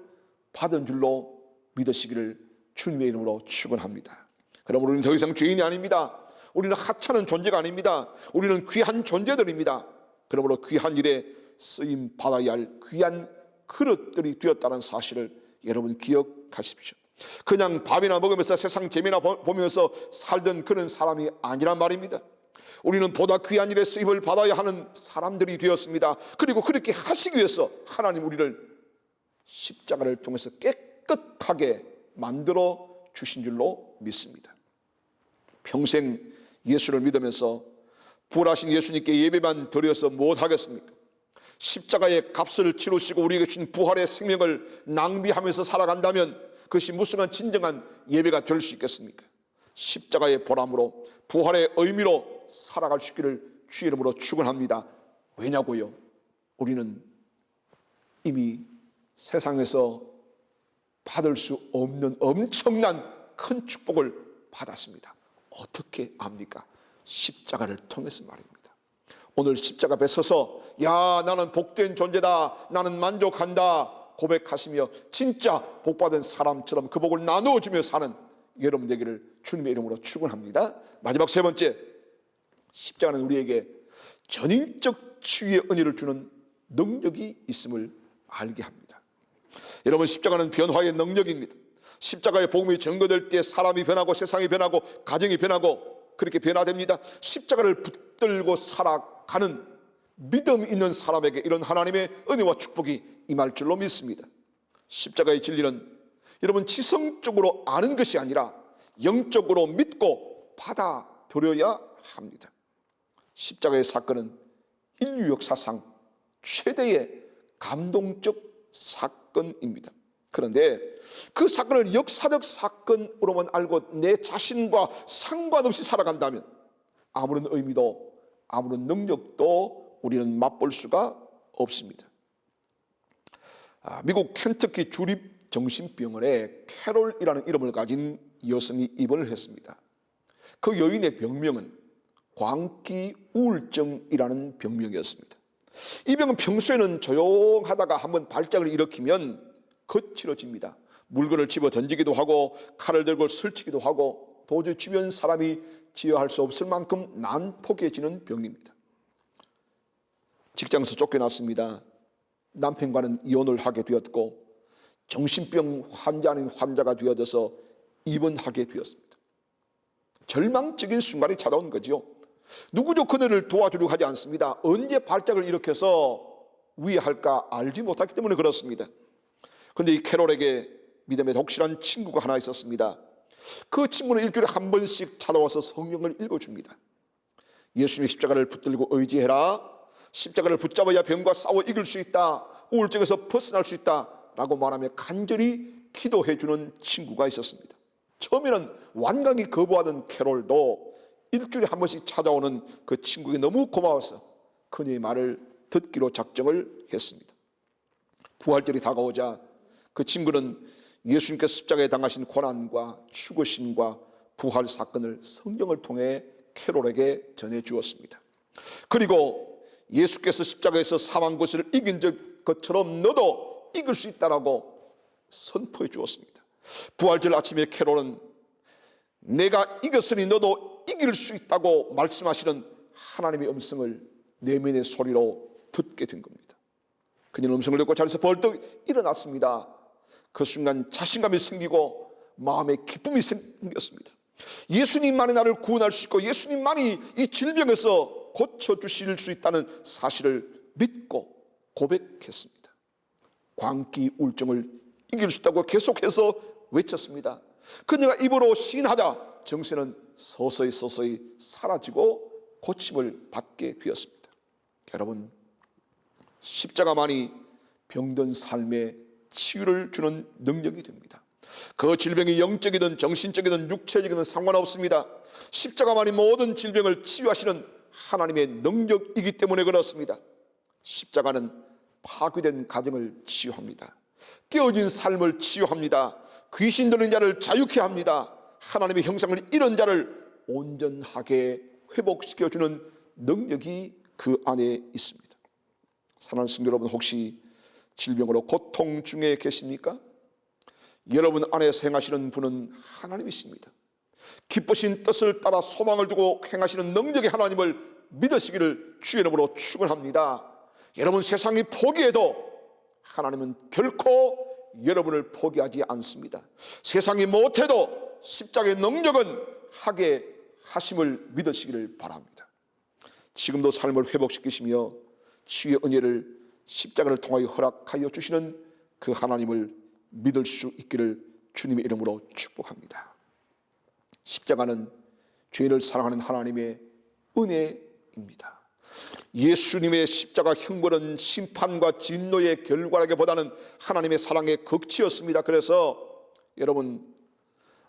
받은 줄로 믿으시기를 주님의 이름으로 축원합니다. 그러므로 우리는 더 이상 죄인이 아닙니다. 우리는 하찮은 존재가 아닙니다. 우리는 귀한 존재들입니다. 그러므로 귀한 일에 쓰임 받아야 할 귀한 그릇들이 되었다는 사실을 여러분 기억하십시오. 그냥 밥이나 먹으면서 세상 재미나 보면서 살던 그런 사람이 아니란 말입니다. 우리는 보다 귀한 일에 쓰임을 받아야 하는 사람들이 되었습니다. 그리고 그렇게 하시기 위해서 하나님 우리를 십자가를 통해서 깨끗하게 만들어 주신 줄로 믿습니다. 평생 예수를 믿으면서 부활하신 예수님께 예배만 드려서 무엇하겠습니까? 십자가의 값을 치르시고 우리에게 주신 부활의 생명을 낭비하면서 살아간다면 그것이 무슨 진정한 예배가 될 수 있겠습니까? 십자가의 보람으로 부활의 의미로 살아갈 수 있기를 주의 이름으로 축원합니다. 왜냐고요? 우리는 이미 세상에서 받을 수 없는 엄청난 큰 축복을 받았습니다. 어떻게 압니까? 십자가를 통해서 말입니다. 오늘 십자가 앞에 서서 야 나는 복된 존재다, 나는 만족한다 고백하시며 진짜 복받은 사람처럼 그 복을 나누어주며 사는 여러분 되기를 주님의 이름으로 축원합니다. 마지막 세 번째, 십자가는 우리에게 전인적 치유의 은혜를 주는 능력이 있음을 알게 합니다. 여러분, 십자가는 변화의 능력입니다. 십자가의 복음이 전거될 때 사람이 변하고 세상이 변하고 가정이 변하고 그렇게 변화됩니다. 십자가를 붙들고 살아가는 믿음 있는 사람에게 이런 하나님의 은혜와 축복이 임할 줄로 믿습니다. 십자가의 진리는 여러분 지성적으로 아는 것이 아니라 영적으로 믿고 받아들여야 합니다. 십자가의 사건은 인류 역사상 최대의 감동적 사건입니다. 그런데 그 사건을 역사적 사건으로만 알고 내 자신과 상관없이 살아간다면 아무런 의미도 아무런 능력도 우리는 맛볼 수가 없습니다. 미국 켄터키 주립정신병원에 캐롤이라는 이름을 가진 여성이 입원을 했습니다. 그 여인의 병명은 광기 우울증이라는 병명이었습니다. 이 병은 평소에는 조용하다가 한번 발작을 일으키면 거칠어집니다. 물건을 집어 던지기도 하고 칼을 들고 설치기도 하고 도저히 주변 사람이 지어할 수 없을 만큼 난폭해지는 병입니다. 직장에서 쫓겨났습니다. 남편과는 이혼을 하게 되었고 정신병 환자 아닌 환자가 되어져서 입원하게 되었습니다. 절망적인 순간이 찾아온 거죠. 누구도 그녀를 도와주려고 하지 않습니다. 언제 발작을 일으켜서 위해할까 알지 못하기 때문에 그렇습니다. 그런데 이 캐롤에게 믿음의 독실한 친구가 하나 있었습니다. 그 친구는 일주일에 한 번씩 찾아와서 성경을 읽어줍니다. 예수님의 십자가를 붙들고 의지해라, 십자가를 붙잡아야 병과 싸워 이길 수 있다, 우울증에서 벗어날 수 있다 라고 말하며 간절히 기도해주는 친구가 있었습니다. 처음에는 완강히 거부하던 캐롤도 일주일에 한 번씩 찾아오는 그 친구에게 너무 고마워서 그녀의 말을 듣기로 작정을 했습니다. 부활절이 다가오자 그 친구는 예수님께서 십자가에 당하신 고난과 죽으심과 부활 사건을 성경을 통해 캐롤에게 전해주었습니다. 그리고 예수께서 십자가에서 사망 것을 이긴 것처럼 너도 이길 수 있다라고 선포해 주었습니다. 부활절 아침에 캐롤은 내가 이겼으니 너도 이길 수 있다고 말씀하시는 하나님의 음성을 내면의 소리로 듣게 된 겁니다. 그녀는 음성을 듣고 자리에서 벌떡 일어났습니다. 그 순간 자신감이 생기고 마음에 기쁨이 생겼습니다. 예수님만이 나를 구원할 수 있고 예수님만이 이 질병에서 고쳐주실 수 있다는 사실을 믿고 고백했습니다. 광기 우울증을 이길 수 있다고 계속해서 외쳤습니다. 그녀가 입으로 시인하자 정세는 서서히 사라지고 고침을 받게 되었습니다. 여러분, 십자가만이 병든 삶에 치유를 주는 능력이 됩니다. 그 질병이 영적이든 정신적이든 육체적이든 상관없습니다. 십자가만이 모든 질병을 치유하시는 하나님의 능력이기 때문에 그렇습니다. 십자가는 파괴된 가정을 치유합니다. 깨어진 삶을 치유합니다. 귀신 들린 자를 자유케 합니다. 하나님의 형상을 잃은 자를 온전하게 회복시켜주는 능력이 그 안에 있습니다. 사랑하는 성도 여러분, 혹시 질병으로 고통 중에 계십니까? 여러분 안에서 행하시는 분은 하나님이십니다. 기쁘신 뜻을 따라 소망을 두고 행하시는 능력의 하나님을 믿으시기를 주의 이름으로 축원합니다. 여러분 세상이 포기해도 하나님은 결코 여러분을 포기하지 않습니다. 세상이 못해도 십자가의 능력은 하게 하심을 믿으시기를 바랍니다. 지금도 삶을 회복시키시며 치유의 은혜를 십자가를 통하여 허락하여 주시는 그 하나님을 믿을 수 있기를 주님의 이름으로 축복합니다. 십자가는 죄인을 사랑하는 하나님의 은혜입니다. 예수님의 십자가 형벌은 심판과 진노의 결과라기보다는 하나님의 사랑의 극치였습니다. 그래서 여러분,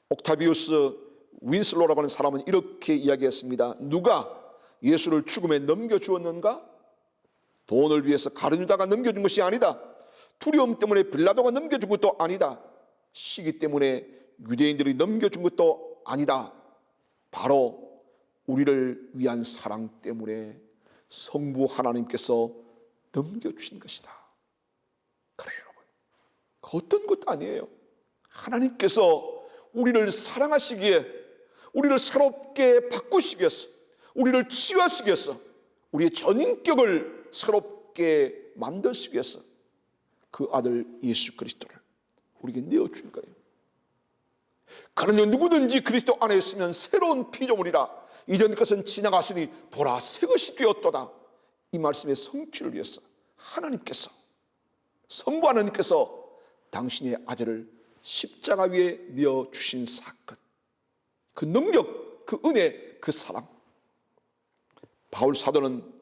옥타비우스 윈슬로라고 하는 사람은 이렇게 이야기했습니다. 누가 예수를 죽음에 넘겨주었는가? 돈을 위해서 가룟유다가 넘겨준 것이 아니다. 두려움 때문에 빌라도가 넘겨준 것도 아니다. 시기 때문에 유대인들이 넘겨준 것도 아니다. 바로 우리를 위한 사랑 때문에 성부 하나님께서 넘겨주신 것이다. 그래요, 여러분. 어떤 것도 아니에요. 하나님께서 우리를 사랑하시기에, 우리를 새롭게 바꾸시기 위해서, 우리를 치유하시기 위해서, 우리의 전인격을 새롭게 만드시기 위해서 그 아들 예수 그리스도를 우리에게 내어준 거예요. 그러니 누구든지 그리스도 안에 있으면 새로운 피조물이라, 이전 것은 지나갔으니 보라 새 것이 되었도다. 이 말씀의 성취를 위해서 하나님께서, 성부 하나님께서 당신의 아들을 십자가 위에 내어주신 사건, 그 능력, 그 은혜, 그 사랑. 바울 사도는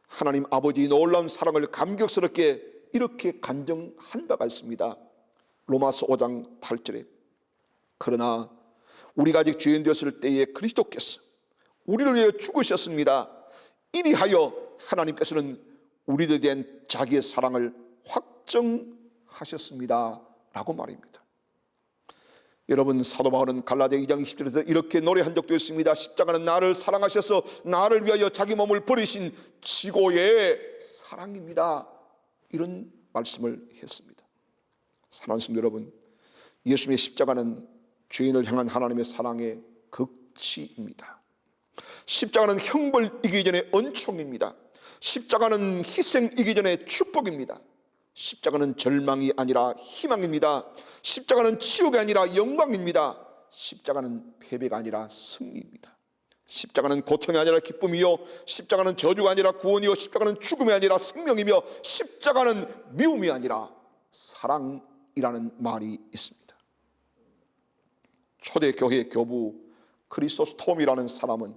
하나님 아버지의 놀라운 사랑을 감격스럽게 이렇게 간증한 바가 있습니다. 로마서 5장 8절에 그러나 우리가 아직 죄인 되었을 때에 그리스도께서 우리를 위해 죽으셨습니다. 이리하여 하나님께서는 우리들에 대한 자기의 사랑을 확정하셨습니다 라고 말입니다. 여러분, 사도 바울은 갈라디아 2장 20절에서 이렇게 노래한 적도 있습니다. 십자가는 나를 사랑하셔서 나를 위하여 자기 몸을 버리신 지고의 사랑입니다. 이런 말씀을 했습니다. 사랑하는 성도 여러분, 예수님의 십자가는 죄인을 향한 하나님의 사랑의 극치입니다. 십자가는 형벌이기 전에 은총입니다. 십자가는 희생이기 전에 축복입니다. 십자가는 절망이 아니라 희망입니다. 십자가는 치욕이 아니라 영광입니다. 십자가는 패배가 아니라 승리입니다. 십자가는 고통이 아니라 기쁨이요, 십자가는 저주가 아니라 구원이요, 십자가는 죽음이 아니라 생명이며, 십자가는 미움이 아니라 사랑이다 십자가이라는 말이 있습니다. 초대 교회 교부 크리소스톰이라는 사람은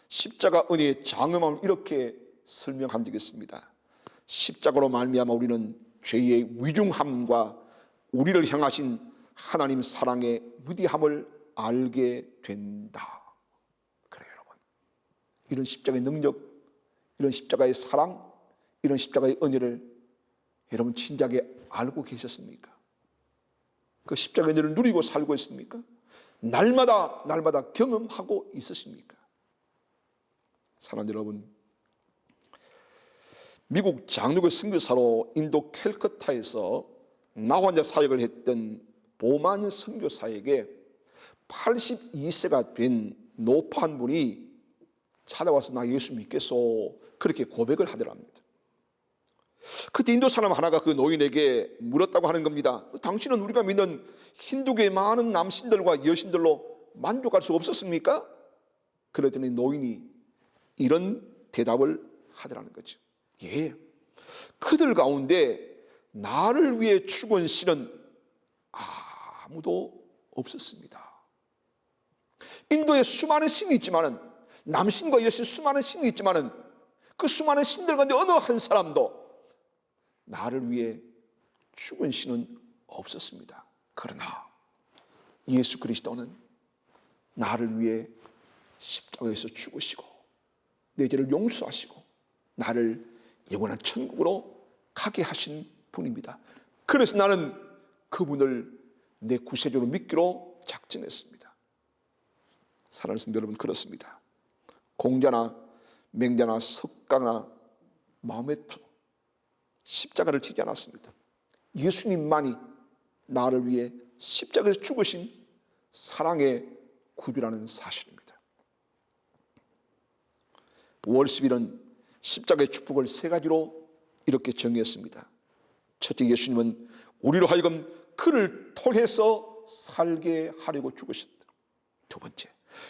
십자가 은혜의 장엄함을 이렇게 설명한 적이 있습니다. 십자가로 말미암아 우리는 죄의 위중함과 우리를 향하신 하나님 사랑의 위대함을 알게 된다. 그래요, 여러분. 이런 십자가의 능력, 이런 십자가의 사랑, 이런 십자가의 은혜를 여러분 진작에 알고 계셨습니까? 그 십자가의 은혜를 누리고 살고 있습니까? 날마다 경험하고 있으십니까? 사랑하는 여러분, 미국 장로교 선교사로 인도 캘커타에서 나환자 사역을 했던 보만 선교사에게 82세가 된 노파 한 분이 찾아와서 나 예수 믿겠소 그렇게 고백을 하더랍니다. 그때 인도 사람 하나가 그 노인에게 물었다고 하는 겁니다. 당신은 우리가 믿는 힌두교의 많은 남신들과 여신들로 만족할 수 없었습니까? 그랬더니 노인이 이런 대답을 하더라는 거죠. 예, 그들 가운데 나를 위해 죽은 신은 아무도 없었습니다. 인도에 수많은 신이 있지만은, 남신과 여신 수많은 신이 있지만은, 그 수많은 신들 가운데 어느 한 사람도 나를 위해 죽은 신은 없었습니다. 그러나 예수 그리스도는 나를 위해 십자가에서 죽으시고 내 죄를 용서하시고 나를 영원한 천국으로 가게 하신 분입니다. 그래서 나는 그분을 내 구세주로 믿기로 작정했습니다. 사랑하는 성도 여러분, 그렇습니다. 공자나 맹자나 석가나 마호메트 십자가를 지지 않았습니다. 예수님만이 나를 위해 십자가에서 죽으신 사랑의 구주라는 사실입니다. 5월 10일은 십자가의 축복을 세 가지로 이렇게 정의했습니다. 첫째, 예수님은 우리로 하여금 그를 통해서 살게 하려고 죽으셨다. 두 번째,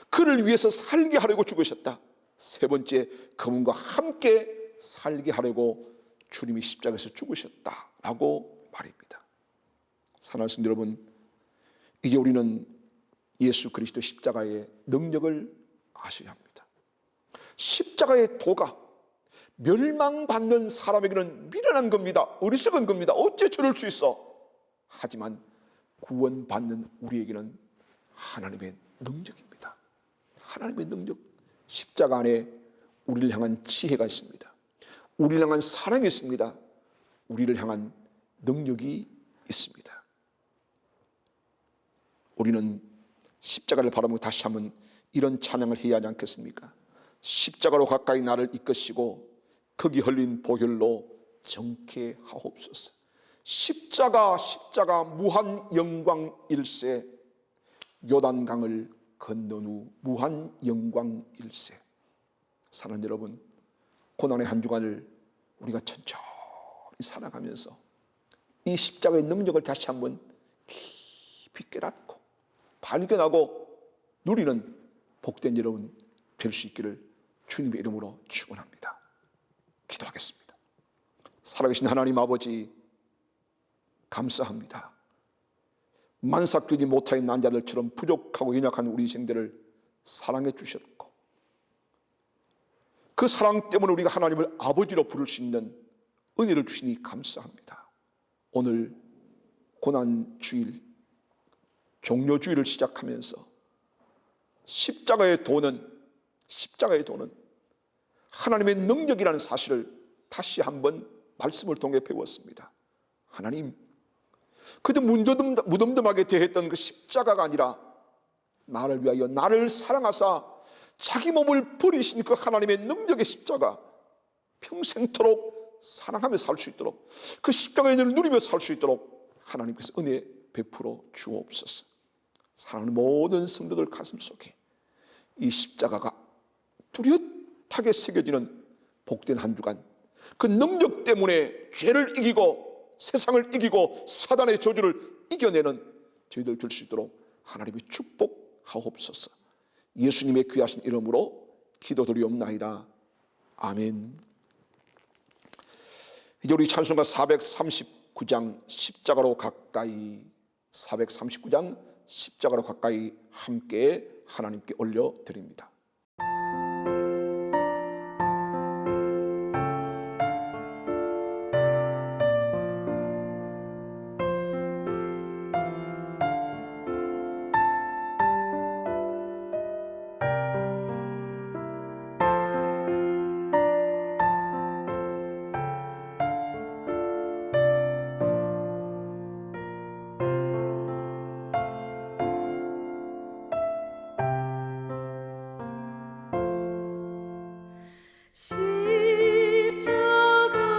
그를 위해서 살게 하려고 죽으셨다. 세 번째, 그분과 함께 살게 하려고 주님이 십자가에서 죽으셨다라고 말입니다. 사랑하는 성도 여러분, 이제 우리는 예수 그리스도 십자가의 능력을 아셔야 합니다. 십자가의 도가 멸망받는 사람에게는 미련한 겁니다. 어리석은 겁니다. 어째 저럴 수 있어? 하지만 구원받는 우리에게는 하나님의 능력입니다. 하나님의 능력, 십자가 안에 우리를 향한 지혜가 있습니다. 우리를 향한 사랑이 있습니다. 우리를 향한 능력이 있습니다. 우리는 십자가를 바라보고 다시 한번 이런 찬양을 해야 하지 않겠습니까? 십자가로 가까이 나를 이끄시고 거기 흘린 보혈로 정케 하옵소서. 십자가 무한 영광 일세, 요단강을 건넌 후 무한 영광 일세. 사랑하는 여러분, 고난의 한 주간을 우리가 천천히 살아가면서 이 십자가의 능력을 다시 한번 깊이 깨닫고 발견하고 누리는 복된 여러분 될 수 있기를 주님의 이름으로 축원합니다. 기도하겠습니다. 살아계신 하나님 아버지, 감사합니다. 만삭되지 못하는 난자들처럼 부족하고 연약한 우리 인생들을 사랑해 주셨고 그 사랑 때문에 우리가 하나님을 아버지로 부를 수 있는 은혜를 주시니 감사합니다. 오늘 고난주일, 종료주일을 시작하면서 십자가의 도는 하나님의 능력이라는 사실을 다시 한번 말씀을 통해 배웠습니다. 하나님, 그저 무덤덤하게 대했던 그 십자가가 아니라 나를 위하여 나를 사랑하사 자기 몸을 버리신 그 하나님의 능력의 십자가, 평생토록 사랑하며 살 수 있도록, 그 십자가의 은혜를 누리며 살 수 있도록 하나님께서 은혜 베풀어 주옵소서. 사랑하는 모든 성도들 가슴 속에 이 십자가가 뚜렷하게 새겨지는 복된 한 주간, 그 능력 때문에 죄를 이기고 세상을 이기고 사단의 저주를 이겨내는 저희들 될 수 있도록 하나님의 축복하옵소서. 예수님의 귀하신 이름으로 기도드리옵나이다. 아멘. 이제 우리 찬송가 430 439장 십자가로 가까이 439장 십자가로 가까이 함께 하나님께 올려드립니다.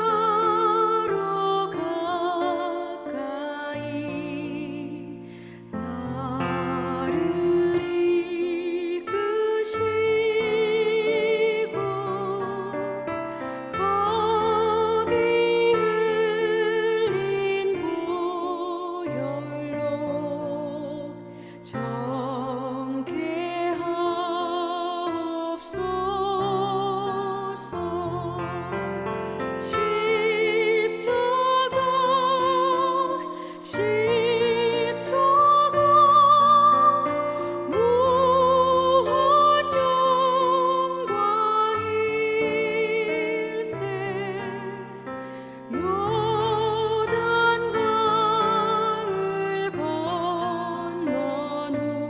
십자가로 가까이 나를 이끄시고 거기 흘린 보혈로 정케하옵소서. 십자가 무한 영광일세. 요단강을 건넌 후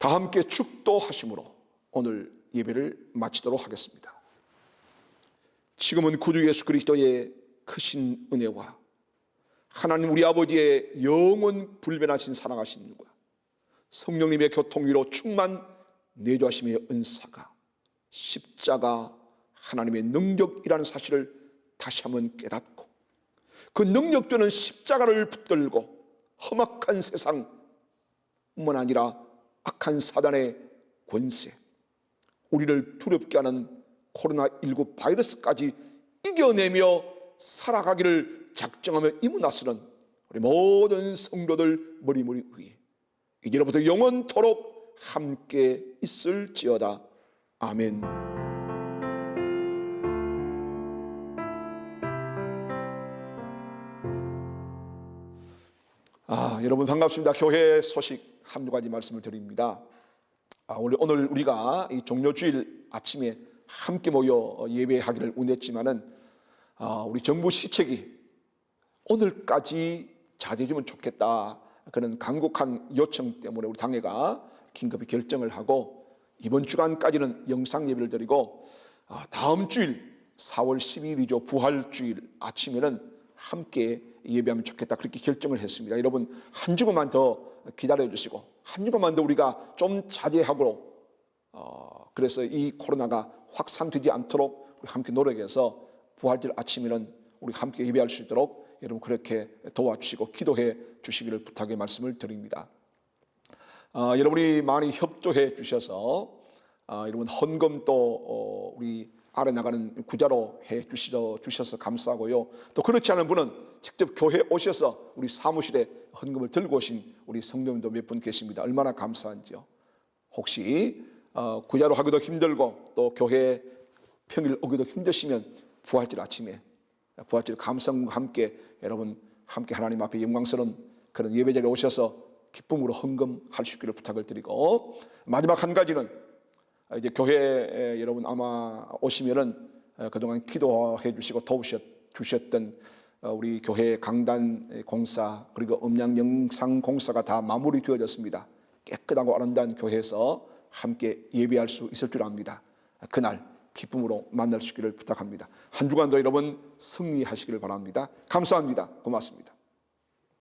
다 함께 축도하심으로 오늘 예배를 마치도록 하겠습니다. 지금은 구주 예수 그리스도의 크신 은혜와 하나님 우리 아버지의 영원 불변하신 사랑하심과 성령님의 교통위로 충만 내주하심의 은사가 십자가 하나님의 능력이라는 사실을 다시 한번 깨닫고 그 능력되는 십자가를 붙들고 험악한 세상뿐만 아니라 악한 사단의 권세, 우리를 두렵게 하는 코로나19 바이러스까지 이겨내며 살아가기를 작정하며 임문하시는 우리 모든 성도들 머리머리 위에 이제로부터 영원토록 함께 있을지어다. 아멘. 여러분 반갑습니다. 교회 소식 한두 가지 말씀을 드립니다. 오늘 우리가 이 종료주일 아침에 함께 모여 예배하기를 원했지만은 우리 정부 시책이 오늘까지 자제해주면 좋겠다 그런 간곡한 요청 때문에 우리 당회가 긴급히 결정을 하고 이번 주간까지는 영상 예배를 드리고 다음 주일 4월 12일이죠. 부활주일 아침에는 함께 예배하면 좋겠다 그렇게 결정을 했습니다. 여러분 한 주간만 더 기다려 주시고 한 주간만 더 우리가 좀 자제하고 그래서 이 코로나가 확산되지 않도록 우리 함께 노력해서 부활절 아침에는 우리 함께 예배할 수 있도록 여러분 그렇게 도와주시고 기도해 주시기를 부탁의 말씀을 드립니다. 여러분이 많이 협조해 주셔서 여러분 헌금도 우리 아래 나가는 구자로 해 주셔서 감사하고요. 또 그렇지 않은 분은 직접 교회 오셔서 우리 사무실에 헌금을 들고 오신 우리 성도님도 몇 분 계십니다. 얼마나 감사한지요. 혹시 구자로 하기도 힘들고 또 교회 평일 오기도 힘드시면 부활절 아침에 부활절 감사과 함께 여러분 함께 하나님 앞에 영광스러운 그런 예배 자리에 오셔서 기쁨으로 헌금할 수 있기를 부탁을 드리고 마지막 한 가지는 이제 교회에 여러분 아마 오시면은 그동안 기도해 주시고 도우셨던 우리 교회 강단 공사 그리고 음량 영상 공사가 다 마무리 되어졌습니다. 깨끗하고 아름다운 교회에서 함께 예배할 수 있을 줄 압니다. 그날 기쁨으로 만날 수 있기를 부탁합니다. 한 주간도 여러분 승리하시기를 바랍니다. 감사합니다. 고맙습니다.